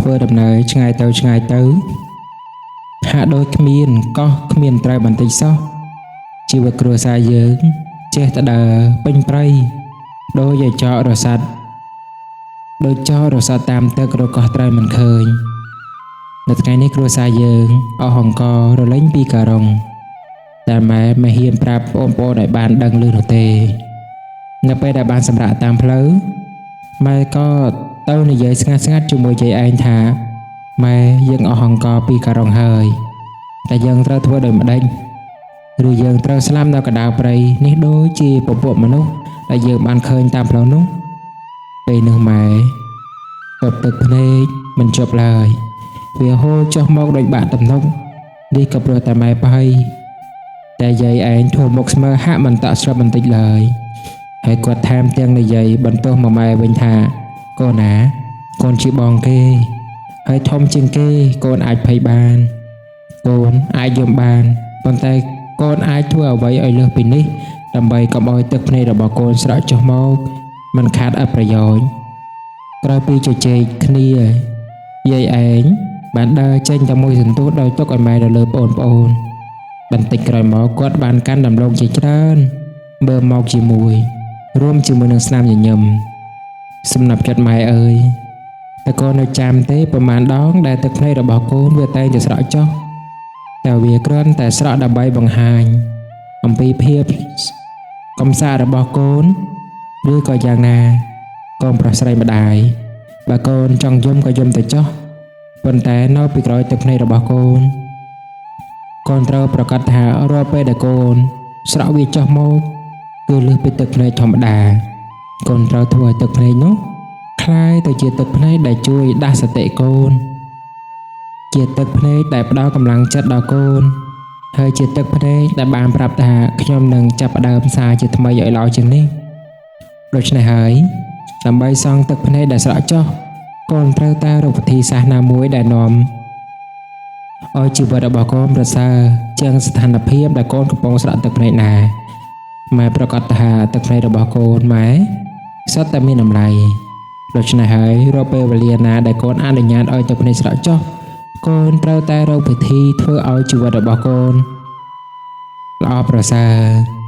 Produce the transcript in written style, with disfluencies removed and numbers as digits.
ធ្វើដំណើរឆ្ងាយទៅហាក់ដូចគ្មានកោះគ្មានត្រីបន្តិចសោះជីវិតគ្រួសារយើងចេះតែដើរពេញព្រៃដូចជាចោលរស័តតាមទឹករកកោះត្រីមិនឃើញនៅថ្ងៃនេះគ្រួសារយើងអស់អង្កររលែងពីការុងតែម៉ែមិនហ៊ានប្រាប់បងប្អូនឲ្យបានដឹងឮនោះទេនៅពេលដែលបានសម្រាកតាមផ្លូវម៉ែក៏ទៅនិយាយស្ងាត់ជាមួយយាយឯងថាម៉ែយើងអស់អង្ករពីការុងហើយតែយើងត្រូវធ្វើដូចម្ដេចឬយើងត្រូវស្លាប់នៅកណ្ដាលព្រៃនេះដូចជាពពួកមនុស្សដែលយើងបានឃើញតាមផ្លូវនោះពេលនោះម៉ែពពទឹកភ្នែកមិនជប់ឡើយវាហូរចុះមកដោយបាក់ទំនុកនេះក៏ព្រោះតែម៉ែប្រហែលតែយាយឯងធ្វើមុខស្មើហាក់មិនតក់ស្រុបបន្តិចឡើយហើយគាត់ថែមទាំងនិយាយបន្ទោសមកម៉ែវិញថាកូនណាកូនជាបងគេហើយធំជាងគេកូនអាចភ័យបានកូនអាចយំបានប៉ុន្តែកូនអាចធ្វើអ្វីឲ្យលើសពីនេះដើម្បីកុំឲ្យទឹកភ្នែករបស់កូនស្រក់ចុះមកមិនខាតអត្ថប្រយោជន៍ក្រោយពីជជែកគ្នាយាយឯងបានដើរចេញទៅមួយសន្ទុះដោយទុកឲ្យម៉ែនៅលើប្អូនបន្តិចក្រោយមកគាត់បានកាន់ដំឡូងជាច្រើនមើលមកជាមួយរួមជាមួយនឹងស្នាមញញឹមសំណាប់ចិត្តម៉ែអើយតែកូននៅចាំទេប្រហែលដងដែលទឹកភ្នែករបស់កូនវាតែងតែស្រក់ចុះតែវាគ្រាន់តែស្រក់ដើម្បីបង្ហាញអំពីភាពកំសារបស់កូនឬក៏យ៉ាងណាកូនប្រុសស្រីម្ដាយបើកូនចង់យំក៏យំទៅចុះប៉ុន្តែនៅពីក្រោយទឹកភ្នែករបស់កូនត្រូវប្រកាសថារាល់ពេលដែលកូនស្រក់វាចុះមកគឺលើសពីទឹកភ្នែកធម្មតាកូនត្រូវធ្វើឲ្យទឹកភ្នែកនោះคล้ายទៅជាទឹកភ្នែកដែលជួយដាស់សតិកូនជាទឹកភ្នែកដែលផ្ដល់កម្លាំងចិត្តដល់កូនហើយជាទឹកភ្នែកដែលបានប្រាប់ថាខ្ញុំនឹងចាប់ផ្ដើមសារជាថ្មីឲ្យល្អជាងនេះដូច្នេះហើយដើម្បីសង់ទឹកភ្នែកដែលស្រក់ចុះកូនត្រូវតែរកវិធីសាស្ត្រណាមួយដែលនាំឲ្យជីវិតរបស់កូនប្រសើរជាងស្ថានភាពដែលកូនកំពុងស្រក់ទឹកភ្នែកណាម៉ែប្រកាសថាទឹកភ្នែករបស់កូនម៉ែសុទ្ធតែមានតម្លៃដូច្នេះហើយរាល់ពេលវេលាណាដែលកូនអនុញ្ញាតឲ្យទឹកភ្នែកស្រក់ចុះកូនត្រូវតែរកវិធីធ្វើឲ្យជីវិតរបស់កូនល្អប្រសើរ